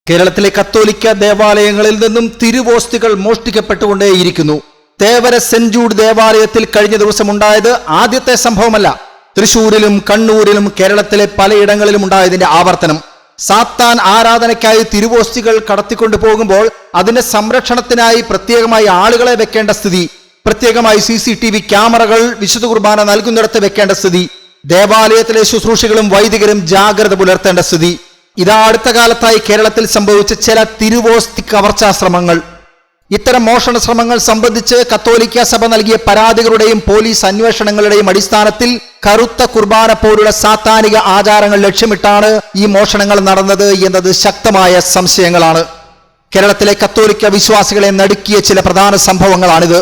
കേരളത്തിലെ കത്തോലിക്ക ദേവാലയങ്ങളിൽ നിന്നും തിരുവോസ്തികൾ മോഷ്ടിക്കപ്പെട്ടുകൊണ്ടേയിരിക്കുന്നു. തേവര സെന്റ് ജൂഡ് ദേവാലയത്തിൽ കഴിഞ്ഞ ദിവസം ഉണ്ടായത് ആദ്യത്തെ സംഭവമല്ല. തൃശൂരിലും കണ്ണൂരിലും കേരളത്തിലെ പലയിടങ്ങളിലും ഉണ്ടായതിന്റെ ആവർത്തനം. സാത്താൻ ആരാധനയ്ക്കായി തിരുവോസ്തികൾ കടത്തിക്കൊണ്ടു പോകുമ്പോൾ അതിന്റെ സംരക്ഷണത്തിനായി പ്രത്യേകമായി ആളുകളെ വെക്കേണ്ട സ്ഥിതി, പ്രത്യേകമായി CCTV ക്യാമറകൾ വിശുദ്ധ കുർബാന നൽകുന്നിടത്ത് വെക്കേണ്ട സ്ഥിതി, ദേവാലയത്തിലെ ശുശ്രൂഷകളും വൈദികരും ജാഗ്രത പുലർത്തേണ്ട സ്ഥിതി, ഇതാ അടുത്ത കാലത്തായി കേരളത്തിൽ സംഭവിച്ച ചില തിരുവോസ്തി കവർച്ചാ ശ്രമങ്ങൾ. ഇത്തരം മോഷണ ശ്രമങ്ങൾ സംബന്ധിച്ച് കത്തോലിക്ക സഭ നൽകിയ പരാതികളുടെയും പോലീസ് അന്വേഷണങ്ങളുടെയും അടിസ്ഥാനത്തിൽ കറുത്ത കുർബാന പോലുള്ള സാത്താനിക ആചാരങ്ങൾ ലക്ഷ്യമിട്ടാണ് ഈ മോഷണങ്ങൾ നടന്നത് എന്നത് ശക്തമായ സംശയങ്ങളാണ്. കേരളത്തിലെ കത്തോലിക്ക വിശ്വാസികളെ നടുക്കിയ ചില പ്രധാന സംഭവങ്ങളാണിത്.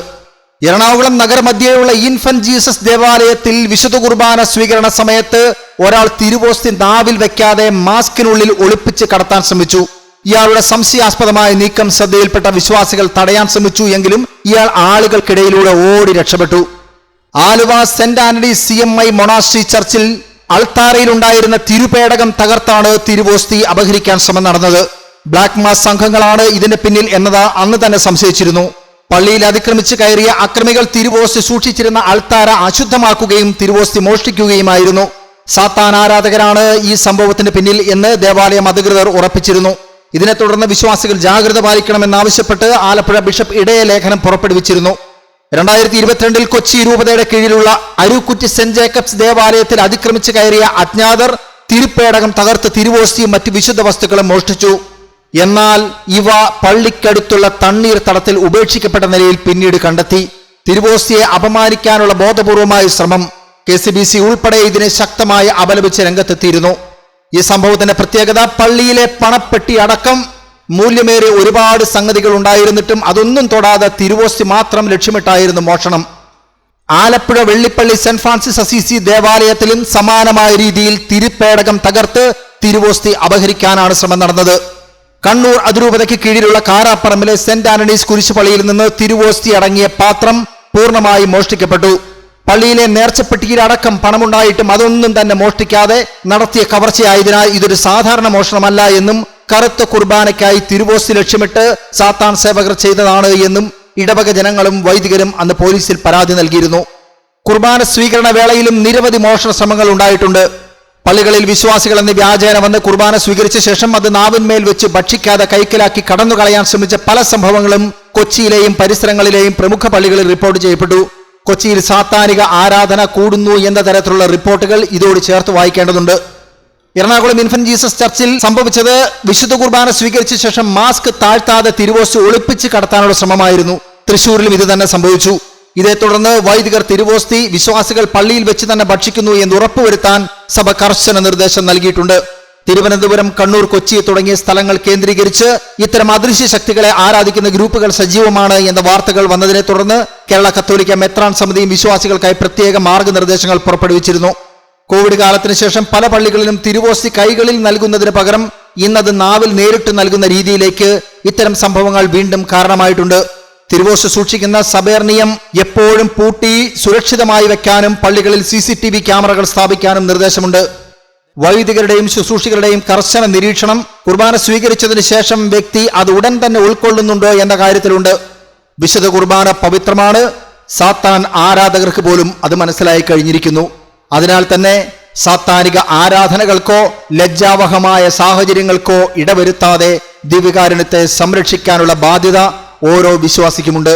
എറണാകുളം നഗരമധ്യേയുള്ള ഇൻഫന്റ് ജീസസ് ദേവാലയത്തിൽ വിശുദ്ധ കുർബാന സ്വീകരണ സമയത്ത് ഒരാൾ തിരുവോസ്തി നാവിൽ വെക്കാതെ മാസ്കിനുള്ളിൽ ഒളിപ്പിച്ച് കടത്താൻ ശ്രമിച്ചു. ഇയാളുടെ സംശയാസ്പദമായ നീക്കം ശ്രദ്ധയിൽപ്പെട്ട വിശ്വാസികൾ തടയാൻ ശ്രമിച്ചു എങ്കിലും ഇയാൾ ആളുകൾക്കിടയിലൂടെ ഓടി രക്ഷപ്പെട്ടു. Aluva saint Antony CMI monastery ചർച്ചിൽ അൾത്താരയിൽ ഉണ്ടായിരുന്ന തിരുപേടകം തകർത്താണ് തിരുവോസ്തി അപഹരിക്കാൻ ശ്രമം നടന്നത്. ബ്ലാക്ക് മാസ് സംഘങ്ങളാണ് ഇതിന്റെ പിന്നിൽ എന്നത് അന്ന് തന്നെ സംശയിച്ചിരുന്നു. പള്ളിയിൽ അതിക്രമിച്ച് കയറിയ അക്രമികൾ തിരുവോസ്തി സൂക്ഷിച്ചിരുന്ന അൾത്താര അശുദ്ധമാക്കുകയും തിരുവോസ്തി മോഷ്ടിക്കുകയുമായിരുന്നു. സാത്താൻ ആരാധകരാണ് ഈ സംഭവത്തിന് പിന്നിൽ എന്ന് ദേവാലയം അധികൃതർ ഉറപ്പിച്ചിരുന്നു. ഇതിനെ തുടർന്ന് വിശ്വാസികൾ ജാഗ്രത പാലിക്കണമെന്നാവശ്യപ്പെട്ട് ആലപ്പുഴ ബിഷപ്പ് ഇടയ ലേഖനം പുറപ്പെടുവിച്ചിരുന്നു. 2022 കൊച്ചി രൂപതയുടെ കീഴിലുള്ള അരുക്കുറ്റി സെന്റ് ജേക്കബ്സ് ദേവാലയത്തിൽ അതിക്രമിച്ച് കയറിയ അജ്ഞാതർ തിരുപ്പേടകം തകർത്ത് തിരുവോസ്തിയും മറ്റ് വിശുദ്ധ വസ്തുക്കളും മോഷ്ടിച്ചു. എന്നാൽ ഇവ പള്ളിക്കടുത്തുള്ള തണ്ണീർത്തടത്തിൽ ഉപേക്ഷിക്കപ്പെട്ട നിലയിൽ പിന്നീട് കണ്ടെത്തി. തിരുവോസ്തിയെ അപമാനിക്കാനുള്ള ബോധപൂർവമായ ശ്രമം. KCBC ഉൾപ്പെടെ ഇതിനെ ശക്തമായി അപലപിച്ച് രംഗത്തെത്തിയിരുന്നു. ഈ സംഭവത്തിന്റെ പ്രത്യേകത, പള്ളിയിലെ പണപ്പെട്ടി അടക്കം മൂല്യമേറിയ ഒരുപാട് സംഗതികൾ ഉണ്ടായിരുന്നിട്ടും അതൊന്നും തൊടാതെ തിരുവോസ്തി മാത്രം ലക്ഷ്യമിട്ടായിരുന്നു മോഷണം. ആലപ്പുഴ വെള്ളിപ്പള്ളി സെന്റ് ഫ്രാൻസിസ് അസീസി ദേവാലയത്തിലും സമാനമായ രീതിയിൽ തിരുപ്പേടകം തകർത്ത് തിരുവോസ്തി അപഹരിക്കാനാണ് ശ്രമം നടന്നത്. കണ്ണൂർ അതിരൂപതയ്ക്ക് കീഴിലുള്ള കാരാപ്പറമ്പിലെ സെന്റ് ആന്റണീസ് കുരിശുപള്ളിയിൽ നിന്ന് തിരുവോസ്തി അടങ്ങിയ പാത്രം പൂർണ്ണമായി മോഷ്ടിക്കപ്പെട്ടു. പള്ളിയിലെ നേർച്ചപ്പെട്ടിയിൽ അടക്കം പണമുണ്ടായിട്ടും അതൊന്നും തന്നെ മോഷ്ടിക്കാതെ നടത്തിയ കവർച്ചയായതിനാൽ ഇതൊരു സാധാരണ മോഷണമല്ല എന്നും കറുത്ത കുർബാനയ്ക്കായി തിരുവോസ്തി ലക്ഷ്യമിട്ട് സാത്താൻ സേവകർ ചെയ്തതാണ് എന്നും ഇടവക ജനങ്ങളും വൈദികരും അന്ന് പോലീസിൽ പരാതി നൽകിയിരുന്നു. കുർബാന സ്വീകരണ വേളയിലും നിരവധി മോഷണ ശ്രമങ്ങൾ ഉണ്ടായിട്ടുണ്ട്. പള്ളികളിൽ വിശ്വാസികൾ എന്ന വ്യാജേന വന്ന് കുർബാന സ്വീകരിച്ച ശേഷം അത് നാവിന്മേൽ വെച്ച് ഭക്ഷിക്കാതെ കൈക്കലാക്കി കടന്നുകളയാൻ ശ്രമിച്ച പല സംഭവങ്ങളും കൊച്ചിയിലെയും പരിസരങ്ങളിലെയും പ്രമുഖ പള്ളികളിൽ റിപ്പോർട്ട് ചെയ്യപ്പെട്ടു. കൊച്ചിയിൽ സാത്താനിക ആരാധന കൂടുന്നു എന്ന തരത്തിലുള്ള റിപ്പോർട്ടുകൾ ഇതോട് ചേർത്ത് വായിക്കേണ്ടതുണ്ട്. എറണാകുളം ഇൻഫന്റ് ജീസസ് ചർച്ചിൽ സംഭവിച്ചത് വിശുദ്ധ കുർബാന സ്വീകരിച്ച ശേഷം മാസ്ക് താഴ്ത്താതെ തിരുവോസ്തി ഒളിപ്പിച്ച് കടത്താനുള്ള ശ്രമമായിരുന്നു. തൃശൂരിലും ഇത് തന്നെ സംഭവിച്ചു. ഇതേ തുടർന്ന് വൈദികർ തിരുവോസ്തി വിശ്വാസികൾ പള്ളിയിൽ വെച്ച് തന്നെ ഭക്ഷിക്കുന്നു എന്ന് ഉറപ്പുവരുത്താൻ സഭ കർശന നിർദ്ദേശം നൽകിയിട്ടുണ്ട്. തിരുവനന്തപുരം, കണ്ണൂർ, കൊച്ചി തുടങ്ങിയ സ്ഥലങ്ങൾ കേന്ദ്രീകരിച്ച് ഇത്തരം അദൃശ്യ ശക്തികളെ ആരാധിക്കുന്ന ഗ്രൂപ്പുകൾ സജീവമാണ് എന്ന വാർത്തകൾ വന്നതിനെ തുടർന്ന് കേരള കത്തോലിക്ക മെത്രാൻ സമിതിയും വിശ്വാസികൾക്കായി പ്രത്യേക മാർഗനിർദ്ദേശങ്ങൾ പുറപ്പെടുവിച്ചിരുന്നു. കോവിഡ് കാലത്തിന് ശേഷം പല പള്ളികളിലും തിരുവോസ്തി കൈകളിൽ നൽകുന്നതിന് പകരം ഇന്നത് നാവിൽ നേരിട്ട് നൽകുന്ന രീതിയിലേക്ക് ഇത്തരം സംഭവങ്ങൾ വീണ്ടും കാരണമായിട്ടുണ്ട്. തിരുവോസ്തി സൂക്ഷിക്കുന്ന സബേർണിയം എപ്പോഴും പൂട്ടി സുരക്ഷിതമായി വെക്കാനും പള്ളികളിൽ CCTV ക്യാമറകൾ സ്ഥാപിക്കാനും നിർദ്ദേശമുണ്ട്. വൈദികരുടെയും ശുശ്രൂഷികളുടെയും കർശന നിരീക്ഷണം കുർബാന സ്വീകരിച്ചതിന് ശേഷം വ്യക്തി അത് ഉടൻ തന്നെ ഉൾക്കൊള്ളുന്നുണ്ടോ എന്ന കാര്യത്തിലുണ്ട്. വിശുദ്ധ കുർബാന പവിത്രമാണ്. സാത്താൻ ആരാധകർക്ക് പോലും അത് മനസ്സിലായി കഴിഞ്ഞിരിക്കുന്നു. അതിനാൽ തന്നെ സാത്താനിക ആരാധനകൾക്കോ ലജ്ജാവഹമായ സാഹചര്യങ്ങൾക്കോ ഇടവരുത്താതെ ദിവ്യകാരുണ്യത്തെ സംരക്ഷിക്കാനുള്ള ബാധ്യത ഓരോ വിശ്വാസിക്കുമുണ്ട്.